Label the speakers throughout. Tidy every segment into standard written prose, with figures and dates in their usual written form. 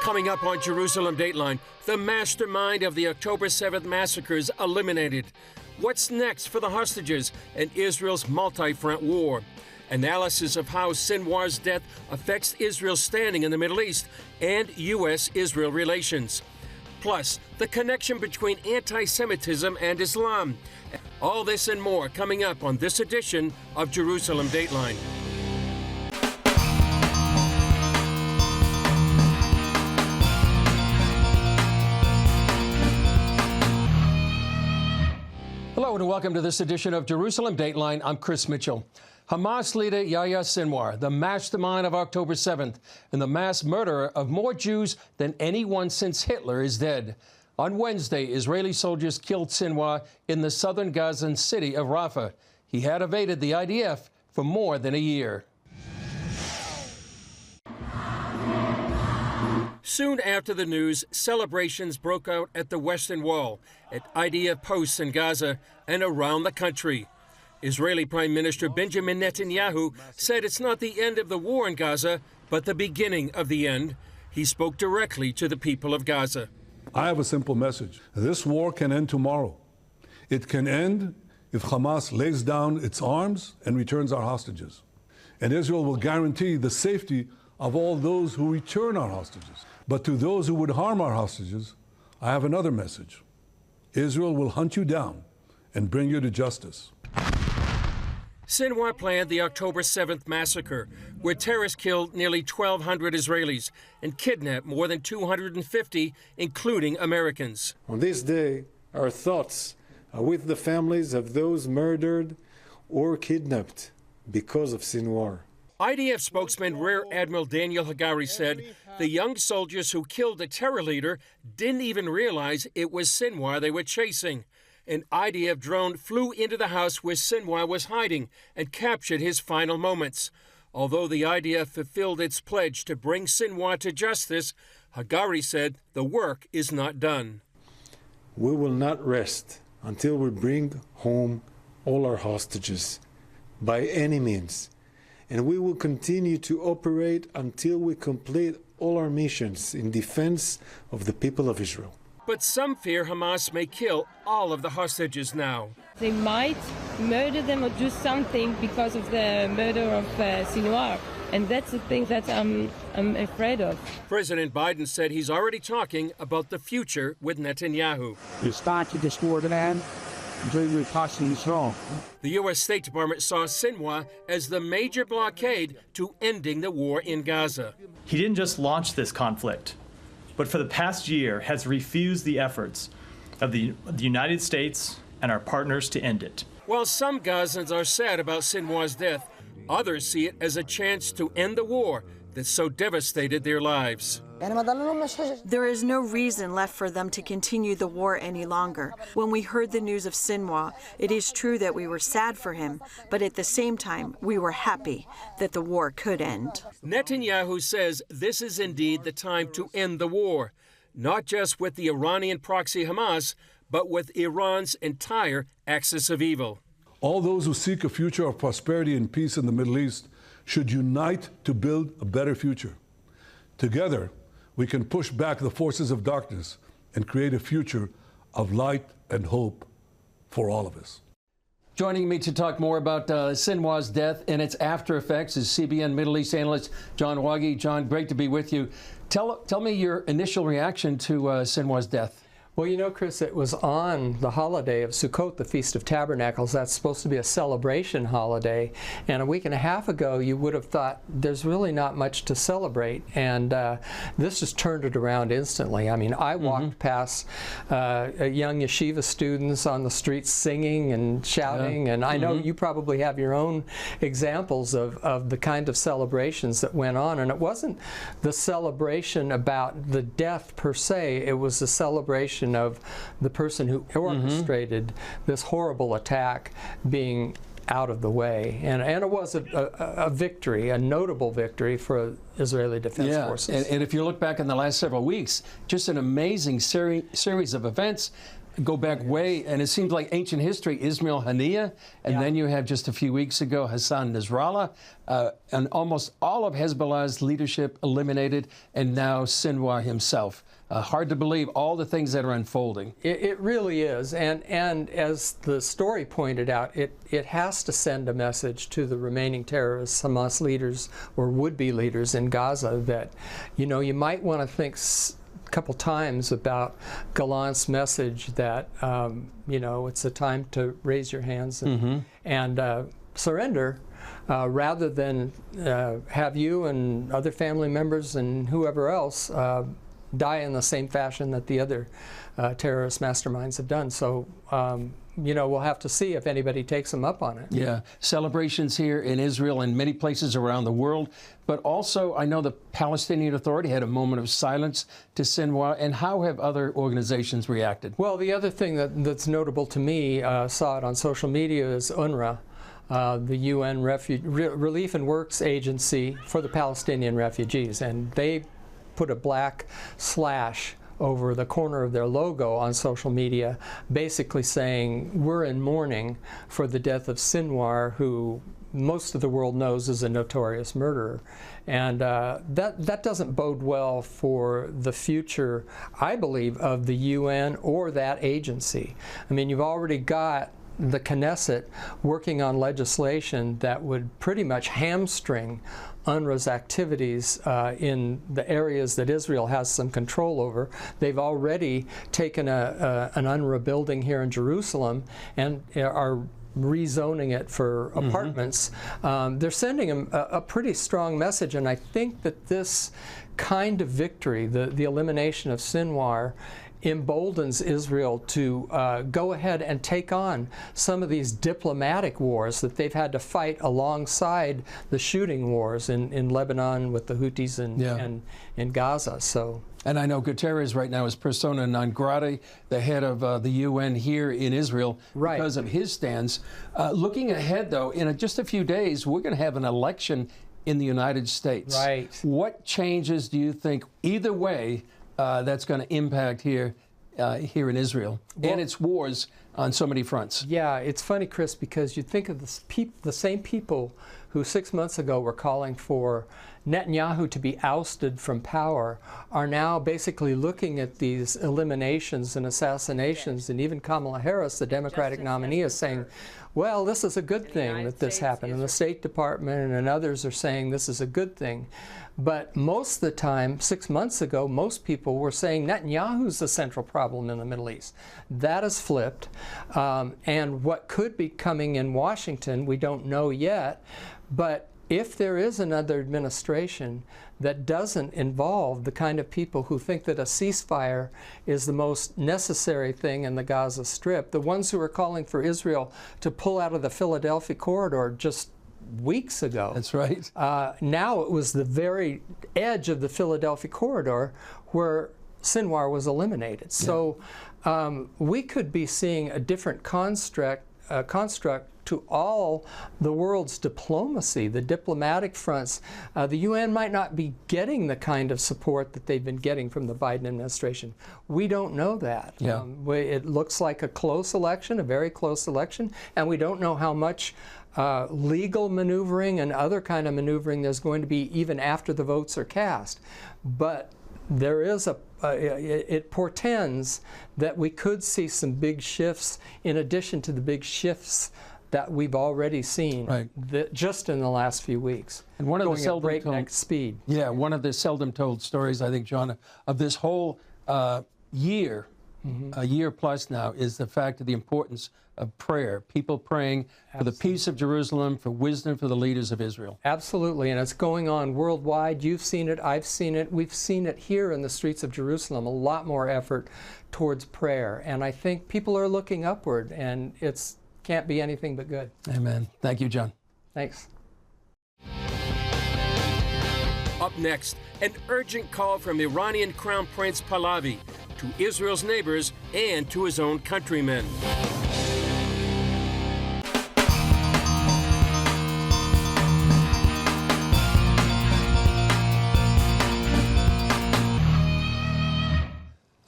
Speaker 1: Coming up on Jerusalem Dateline, the mastermind of the October 7th massacres eliminated. What's next for the hostages and Israel's multi-front war? Analysis of how Sinwar's death affects Israel's standing in the Middle East and U.S.-Israel relations. Plus, the connection between anti-Semitism and Islam. All this and more coming up on this edition of Jerusalem Dateline. Hello and welcome to this edition of Jerusalem Dateline. I'm Chris Mitchell. Hamas leader Yahya Sinwar, the mastermind of October 7th and the mass murderer of more Jews than anyone since Hitler, is dead. On Wednesday, Israeli soldiers killed Sinwar in the southern Gazan city of Rafah. He had evaded the IDF for more than a year. Soon after the news, celebrations broke out at the Western Wall, at IDF posts in Gaza and around the country. Israeli Prime Minister Benjamin Netanyahu said it's not the end of the war in Gaza, but the beginning of the end. He spoke directly to the people of Gaza.
Speaker 2: I have a simple message. This war can end tomorrow. It can end if Hamas lays down its arms and returns our hostages. And Israel will guarantee the safety of all those who return our hostages. But to those who would harm our hostages, I have another message. Israel will hunt you down and bring you to justice.
Speaker 1: Sinwar planned the October 7th massacre, where terrorists killed nearly 1,200 Israelis and kidnapped more than 250, including Americans.
Speaker 3: On this day, our thoughts are with the families of those murdered or kidnapped because of Sinwar.
Speaker 1: IDF spokesman Rear Admiral Daniel Hagari said the young soldiers who killed the terror leader didn't even realize it was Sinwar they were chasing. An IDF drone flew into the house where Sinwar was hiding and captured his final moments. Although the IDF fulfilled its pledge to bring Sinwar to justice, Hagari said the work is not done.
Speaker 3: We will not rest until we bring home all our hostages by any means. And we will continue to operate until we complete all our missions in defense of the people of Israel.
Speaker 1: But some fear Hamas may kill all of the hostages now.
Speaker 4: They might murder them or do something because of the murder of Sinwar. And that's the thing that I'm afraid of.
Speaker 1: President Biden said he's already talking about the future with Netanyahu.
Speaker 5: You start this war then.
Speaker 1: The U.S. State Department saw Sinwar as the major blockade to ending the war in Gaza.
Speaker 6: He didn't just launch this conflict, but for the past year has refused the efforts of the United States and our partners to end it.
Speaker 1: While some Gazans are sad about Sinwar's death, others see it as a chance to end the war that so devastated their lives.
Speaker 7: There is no reason left for them to continue the war any longer. When we heard the news of Sinwar, it is true that we were sad for him, but at the same time, we were happy that the war could end.
Speaker 1: Netanyahu says this is indeed the time to end the war, not just with the Iranian proxy Hamas, but with Iran's entire axis of evil.
Speaker 2: All those who seek a future of prosperity and peace in the Middle East should unite to build a better future. Together, we can push back the forces of darkness and create a future of light and hope for all of us.
Speaker 1: Joining me to talk more about Sinwar's death and its after effects is CBN Middle East analyst John Wagi. John, great to be with you. Tell me your initial reaction to Sinwar's death.
Speaker 8: Well, you know, Chris, it was on the holiday of Sukkot, the Feast of Tabernacles. That's supposed to be a celebration holiday. And a week and a half ago, you would have thought there's really not much to celebrate. And this just turned it around instantly. I mean, I walked past young yeshiva students on the streets singing and shouting. And I know you probably have your own examples of the kind of celebrations that went on. And it wasn't the celebration about the death per se. It was the celebration of the person who orchestrated this horrible attack being out of the way. And it was a victory, a notable victory for Israeli Defense Forces.
Speaker 1: And if you look back in the last several weeks, just an amazing series of events. go back way, and it seems like ancient history, Ismail Haniyeh, and then you have just a few weeks ago Hassan Nasrallah, and almost all of Hezbollah's leadership eliminated, and now Sinwar himself. Hard to believe all the things that are unfolding.
Speaker 8: It really is, and as the story pointed out, it has to send a message to the remaining terrorists, Hamas leaders or would-be leaders in Gaza that, you know, you might want to think a couple times about Gallant's message that, you know, it's a time to raise your hands and surrender. Rather than have you and other family members and whoever else die in the same fashion that the other terrorist masterminds have done. So, you know, we'll have to see if anybody takes them up on it.
Speaker 1: Yeah, celebrations here in Israel and many places around the world. But also, I know the Palestinian Authority had a moment of silence to Sinwar. And how have other organizations reacted?
Speaker 8: Well, the other thing that's notable to me, saw it on social media, is UNRWA. The UN Relief and Works Agency for the Palestinian refugees, and they put a black slash over the corner of their logo on social media, basically saying, we're in mourning for the death of Sinwar, who most of the world knows is a notorious murderer. And that doesn't bode well for the future, I believe, of the UN or that agency. I mean, you've already got the Knesset working on legislation that would pretty much hamstring UNRWA's activities in the areas that Israel has some control over. They've already taken an UNRWA building here in Jerusalem and are rezoning it for apartments. They're sending a pretty strong message, and I think that this kind of victory, the elimination of Sinwar, emboldens Israel to go ahead and take on some of these diplomatic wars that they've had to fight alongside the shooting wars in Lebanon with the Houthis and in Gaza. So.
Speaker 1: And I know Guterres right now is persona non grata, the head of the UN here in Israel, because of his stance. Looking ahead, though, in just a few days, we're going to have an election in the United States.
Speaker 8: Right.
Speaker 1: What changes do you think, either way, that's going to impact here in Israel and its wars on so many fronts?
Speaker 8: Yeah, it's funny, Chris, because you think of the same people who 6 months ago were calling for Netanyahu to be ousted from power are now basically looking at these eliminations and assassinations, and even Kamala Harris, the Democratic nominee, is saying, well, this is a good thing that this happened, and the State Department and others are saying this is a good thing. But most of the time, 6 months ago, most people were saying Netanyahu's the central problem in the Middle East. That has flipped, and what could be coming in Washington, we don't know yet, but if there is another administration that doesn't involve the kind of people who think that a ceasefire is the most necessary thing in the Gaza Strip, the ones who are calling for Israel to pull out of the Philadelphia corridor just weeks ago.
Speaker 1: That's right.
Speaker 8: Now it was the very edge of the Philadelphia corridor where Sinwar was eliminated. So we could be seeing a different construct to all the world's diplomacy, the diplomatic fronts. The UN might not be getting the kind of support that they've been getting from the Biden administration. We don't know that.
Speaker 1: Yeah.
Speaker 8: It looks like a close election, a very close election, and we don't know how much legal maneuvering and other kind of maneuvering there's going to be even after the votes are cast. But there is it portends that we could see some big shifts in addition to the big shifts that we've already seen just in the last few weeks.
Speaker 1: And one of
Speaker 8: going
Speaker 1: the seldom
Speaker 8: at breakneck speed.
Speaker 1: Yeah, one of the seldom told stories, I think, John, of this whole year, a year plus now, is the fact of the importance of prayer. People praying for the peace of Jerusalem, for wisdom for the leaders of Israel.
Speaker 8: Absolutely, and it's going on worldwide. You've seen it, I've seen it, we've seen it here in the streets of Jerusalem, a lot more effort towards prayer. And I think people are looking upward, and it's can't be anything but good.
Speaker 1: Amen. Thank you, John.
Speaker 8: Thanks.
Speaker 1: Up next, an urgent call from Iranian Crown Prince Pahlavi to Israel's neighbors and to his own countrymen.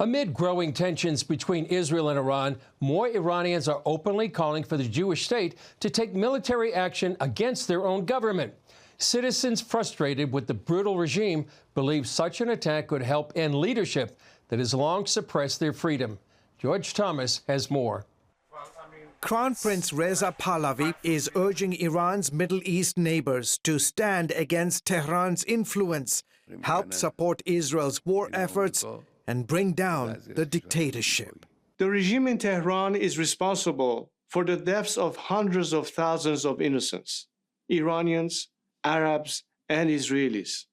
Speaker 1: Amid growing tensions between Israel and Iran, more Iranians are openly calling for the Jewish state to take military action against their own government. Citizens frustrated with the brutal regime believe such an attack could help end leadership that has long suppressed their freedom. George Thomas has more.
Speaker 9: Crown Prince Reza Pahlavi is urging Iran's Middle East neighbors to stand against Tehran's influence, help support Israel's war efforts, and bring down the dictatorship.
Speaker 10: The regime in Tehran is responsible for the deaths of hundreds of thousands of innocents, Iranians, Arabs, and Israelis,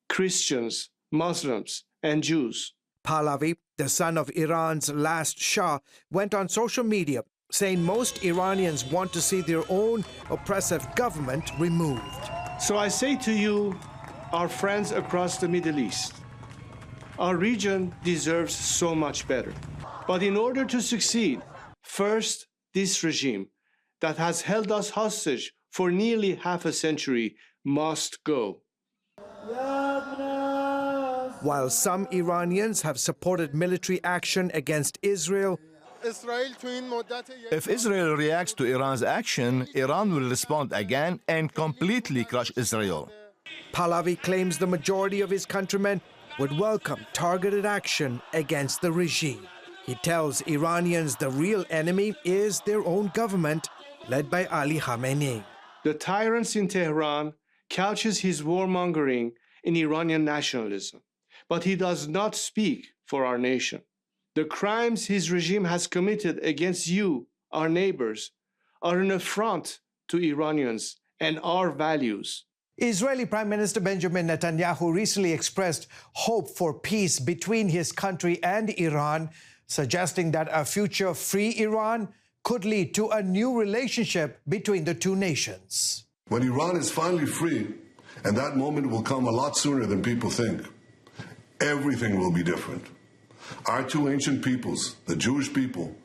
Speaker 10: Christians, Muslims, and Jews.
Speaker 9: Pahlavi, the son of Iran's last Shah, went on social media saying most Iranians want to see their own oppressive government removed.
Speaker 10: So I say to you, our friends across the Middle East, our region deserves so much better. But in order to succeed, first, this regime that has held us hostage for nearly half a century must go.
Speaker 9: While some Iranians have supported military action against Israel,
Speaker 11: if Israel reacts to Iran's action, Iran will respond again and completely crush Israel.
Speaker 9: Pahlavi claims the majority of his countrymen would welcome targeted action against the regime. He tells Iranians the real enemy is their own government, led by Ali Khamenei.
Speaker 10: The tyrant in Tehran couches his warmongering in Iranian nationalism, but he does not speak for our nation. The crimes his regime has committed against you, our neighbors, are an affront to Iranians and our values.
Speaker 9: Israeli Prime Minister Benjamin Netanyahu recently expressed hope for peace between his country and Iran, suggesting that a future free Iran could lead to a new relationship between the two nations.
Speaker 2: When Iran is finally free, and that moment will come a lot sooner than people think, everything will be different. Our two ancient peoples, the Jewish people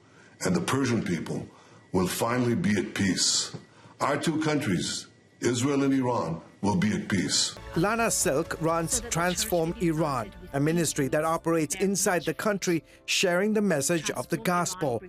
Speaker 2: and the Persian people, will finally be at peace. Our two countries, Israel and Iran, will be at peace.
Speaker 9: Lana Silk runs Transform Iran, a ministry that operates inside the country, sharing the message of the gospel.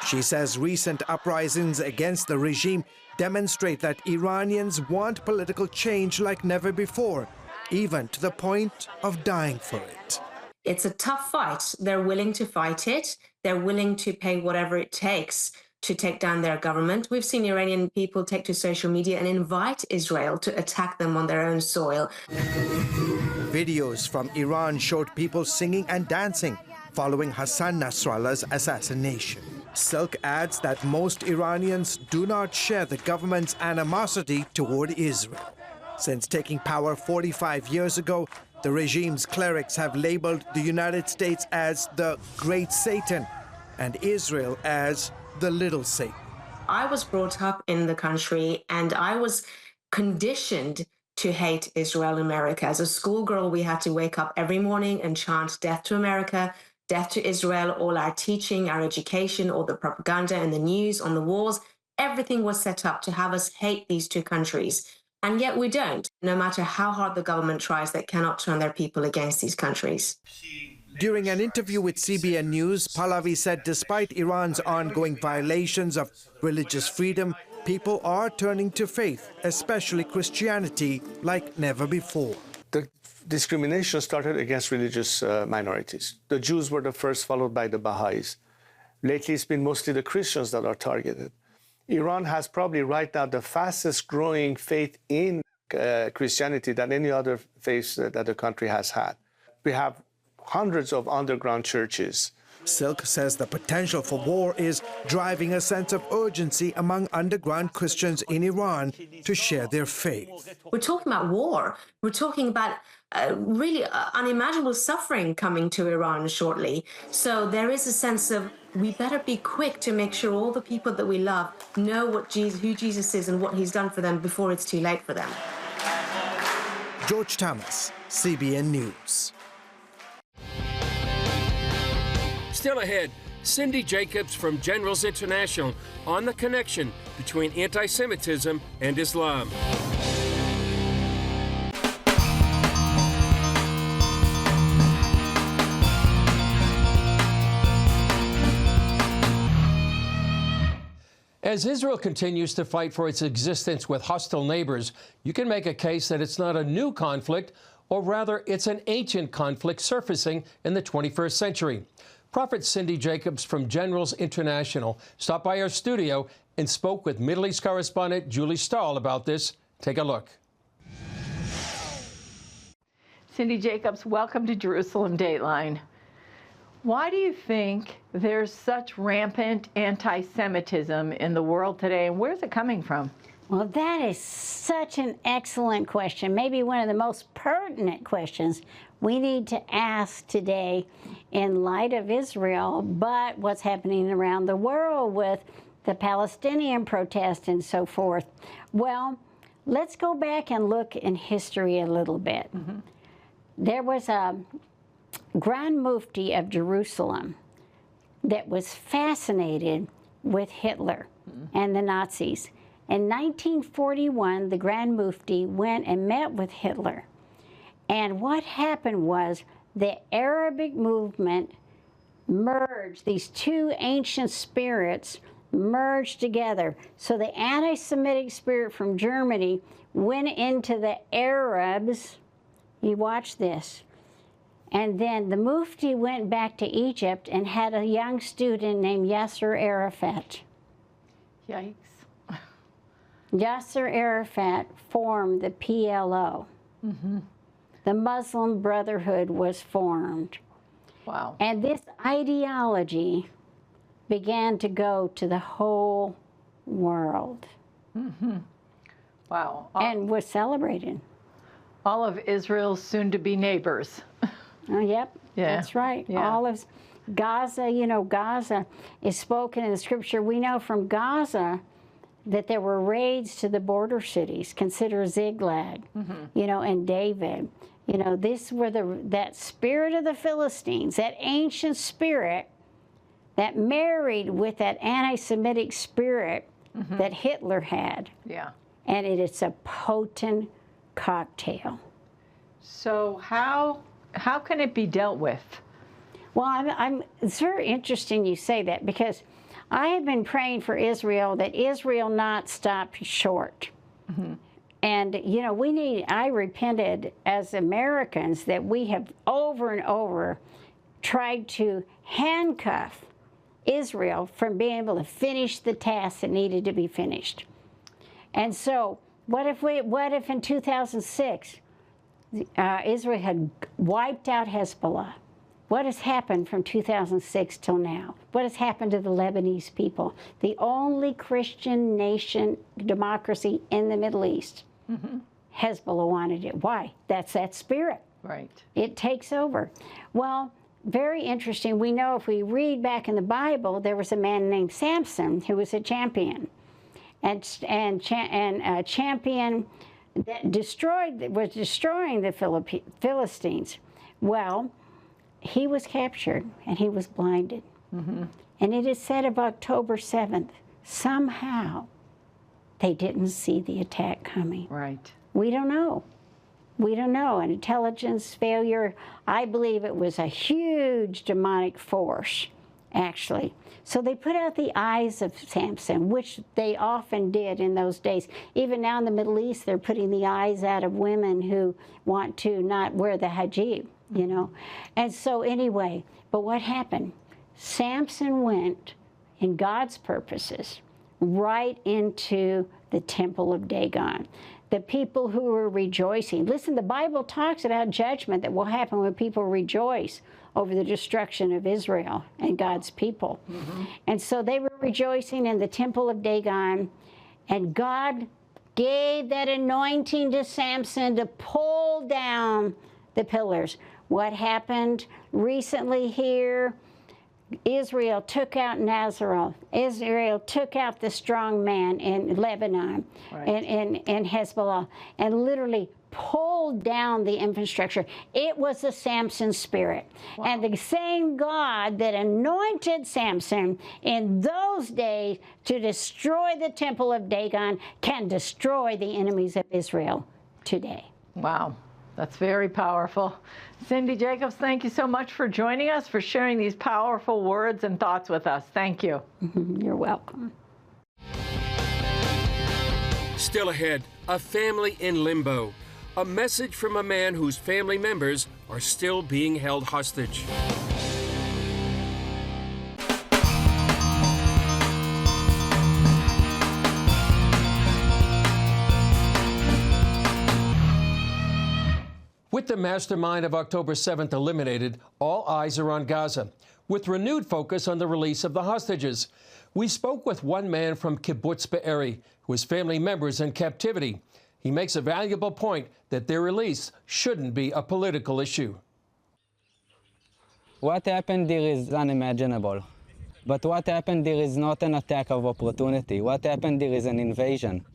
Speaker 9: She says recent uprisings against the regime demonstrate that Iranians want political change like never before, even to the point of dying for it.
Speaker 12: It's a tough fight. They're willing to fight it. They're willing to pay whatever it takes to take down their government. We've seen Iranian people take to social media and invite Israel to attack them on their own soil.
Speaker 9: Videos from Iran showed people singing and dancing following Hassan Nasrallah's assassination. Silk adds that most Iranians do not share the government's animosity toward Israel. Since taking power 45 years ago, the regime's clerics have labeled the United States as the Great Satan and Israel as the Little Satan.
Speaker 12: I was brought up in the country and I was conditioned to hate Israel and America. As a schoolgirl, we had to wake up every morning and chant death to America, death to Israel. All our teaching, our education, all the propaganda and the news on the walls, everything was set up to have us hate these two countries. And yet we don't. No matter how hard the government tries, they cannot turn their people against these countries.
Speaker 9: During an interview with CBN News, Pahlavi said despite Iran's ongoing violations of religious freedom, people are turning to faith, especially Christianity, like never before.
Speaker 10: The discrimination started against religious minorities. The Jews were the first, followed by the Baha'is. Lately, it's been mostly the Christians that are targeted. Iran has probably right now the fastest growing faith in Christianity than any other faith that the country has had. We have hundreds of underground churches.
Speaker 9: Silk says the potential for war is driving a sense of urgency among underground Christians in Iran to share their faith.
Speaker 12: We're talking about war. We're talking about really unimaginable suffering coming to Iran shortly. So there is a sense of we better be quick to make sure all the people that we love know who Jesus is and what he's done for them before it's too late for them.
Speaker 9: George Thomas, CBN News.
Speaker 1: Still ahead, Cindy Jacobs from Generals International on the connection between anti-Semitism and Islam. As Israel continues to fight for its existence with hostile neighbors, you can make a case that it's not a new conflict, or rather, it's an ancient conflict surfacing in the 21st century. Prophet Cindy Jacobs from Generals International stopped by our studio and spoke with Middle East correspondent Julie Stahl about this. Take a look.
Speaker 13: Cindy Jacobs, welcome to Jerusalem Dateline. Why do you think there's such rampant anti-Semitism in the world today, and where's it coming from?
Speaker 14: Well, that is such an excellent question, maybe one of the most pertinent questions we need to ask today in light of Israel, but what's happening around the world with the Palestinian protest and so forth. Well, let's go back and look in history a little bit. There was a Grand Mufti of Jerusalem that was fascinated with Hitler and the Nazis. In 1941, the Grand Mufti went and met with Hitler. And what happened was the Arabic movement merged, these two ancient spirits merged together. So the anti-Semitic spirit from Germany went into the Arabs. You watch this. And then the Mufti went back to Egypt and had a young student named Yasser Arafat.
Speaker 13: Yikes.
Speaker 14: Yasser Arafat formed the PLO. The Muslim Brotherhood was formed.
Speaker 13: Wow.
Speaker 14: And this ideology began to go to the whole world.
Speaker 13: Wow.
Speaker 14: And was celebrated.
Speaker 13: All of Israel's soon-to-be neighbors.
Speaker 14: Oh, yep,
Speaker 13: Yeah.
Speaker 14: that's right.
Speaker 13: Yeah.
Speaker 14: All of Gaza, you know, Gaza is spoken in the scripture. We know from Gaza that there were raids to the border cities. Consider Ziklag, you know, and David. You know, this were that spirit of the Philistines, that ancient spirit that married with that anti-Semitic spirit that Hitler had.
Speaker 13: Yeah.
Speaker 14: And it's a potent cocktail.
Speaker 13: So how can it be dealt with?
Speaker 14: Well, it's very interesting you say that, because I have been praying for Israel, that Israel not stop short. And, you know, I repented as Americans that we have over and over tried to handcuff Israel from being able to finish the task that needed to be finished. And so what if in 2006, Israel had wiped out Hezbollah? What has happened from 2006 till now? What has happened to the Lebanese people? The only Christian nation, democracy in the Middle East. Hezbollah wanted it. Why? That's that spirit.
Speaker 13: Right.
Speaker 14: It takes over. Well, very interesting. We know if we read back in the Bible, there was a man named Samson who was a champion. And a champion that was destroying the Philistines. Well, he was captured and he was blinded. And it is said of October 7th, somehow they didn't see the attack coming.
Speaker 13: Right.
Speaker 14: We don't know. We don't know. An intelligence failure, I believe it was a huge demonic force, actually. So they put out the eyes of Samson, which they often did in those days. Even now in the Middle East, they're putting the eyes out of women who want to not wear the hijab, you know. And so anyway, but what happened? Samson went, in God's purposes, right into the temple of Dagon. The people who were rejoicing. Listen, the Bible talks about judgment that will happen when people rejoice over the destruction of Israel and God's people. And so they were rejoicing in the temple of Dagon, and God gave that anointing to Samson to pull down the pillars. What happened recently here? Israel took out Nazareth. Israel took out the strong man in Lebanon, right, and Hezbollah, and literally pulled down the infrastructure. It was the Samson spirit. Wow. And the same God that anointed Samson in those days to destroy the temple of Dagon can destroy the enemies of Israel today.
Speaker 13: Wow. That's very powerful. Cindy Jacobs, thank you so much for joining us, for sharing these powerful words and thoughts with us. Thank you.
Speaker 14: You're welcome.
Speaker 1: Still ahead, a family in limbo. A message from a man whose family members are still being held hostage. With the mastermind of October 7th eliminated, all eyes are on Gaza, with renewed focus on the release of the hostages. We spoke with one man from Kibbutz Be'eri, who has family members in captivity. He makes a valuable point that their release shouldn't be a political issue.
Speaker 15: What happened there is unimaginable. But what happened there is not an attack of opportunity. What happened there is an invasion.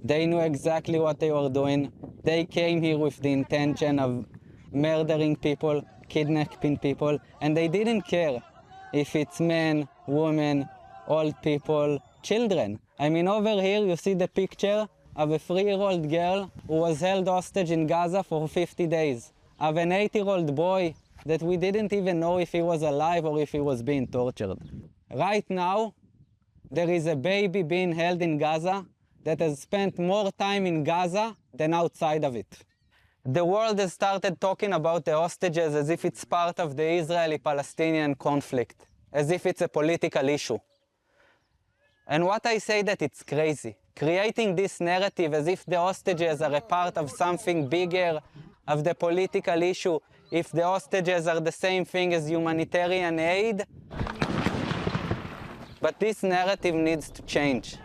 Speaker 15: They knew exactly what they were doing. They came here with the intention of murdering people, kidnapping people, and they didn't care if it's men, women, old people, children. I mean, over here you see the picture of a 3-year-old girl who was held hostage in Gaza for 50 days, of an 8-year-old boy that we didn't even know if he was alive or if he was being tortured. Right now, there is a baby being held in Gaza that has spent more time in Gaza than outside of it. The world has started talking about the hostages as if it's part of the Israeli-Palestinian conflict, as if it's a political issue. And what I say that it's crazy. Creating this narrative as if the hostages are a part of something bigger, of the political issue, if the hostages are the same thing as humanitarian aid. But this narrative needs to change.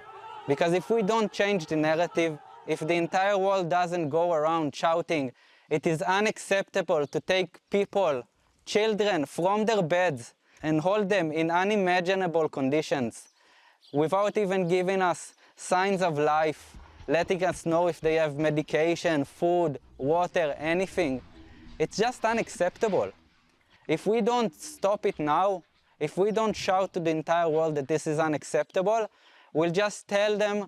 Speaker 15: Because if we don't change the narrative, if the entire world doesn't go around shouting, it is unacceptable to take people, children, from their beds and hold them in unimaginable conditions without even giving us signs of life, letting us know if they have medication, food, water, anything. It's just unacceptable. If we don't stop it now, if we don't shout to the entire world that this is unacceptable, we'll just tell them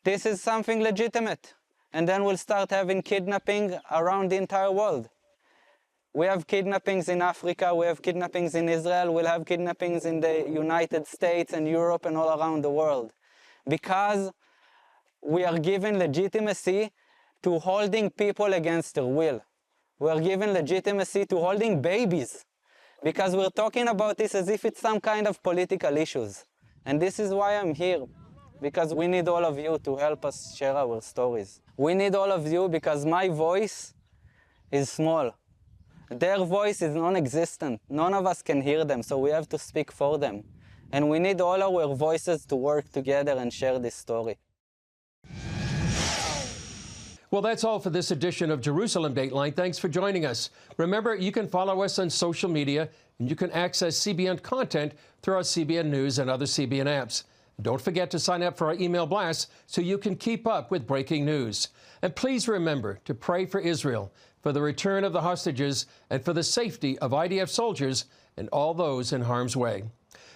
Speaker 15: this is something legitimate. And then we'll start having kidnapping around the entire world. We have kidnappings in Africa, we have kidnappings in Israel, we'll have kidnappings in the United States and Europe and all around the world. Because we are giving legitimacy to holding people against their will. We are giving legitimacy to holding babies. Because we're talking about this as if it's some kind of political issues. And this is why I'm here. Because we need all of you to help us share our stories. We need all of you because my voice is small. Their voice is non-existent. None of us can hear them, so we have to speak for them. And we need all our voices to work together and share this story.
Speaker 1: Well, that's all for this edition of Jerusalem Dateline. Thanks for joining us. Remember, you can follow us on social media, and you can access CBN content through our CBN News and other CBN apps. Don't forget to sign up for our email blasts so you can keep up with breaking news. And please remember to pray for Israel, for the return of the hostages, and for the safety of IDF soldiers and all those in harm's way.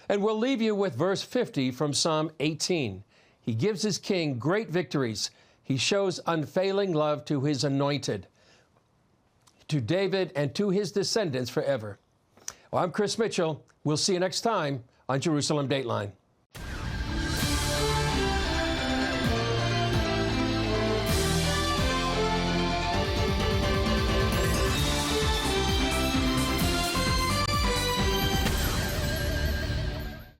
Speaker 1: And we'll leave you with verse 50 from Psalm 18. He gives his king great victories. He shows unfailing love to his anointed, to David and to his descendants forever. Well, I'm Chris Mitchell. We'll see you next time on Jerusalem Dateline.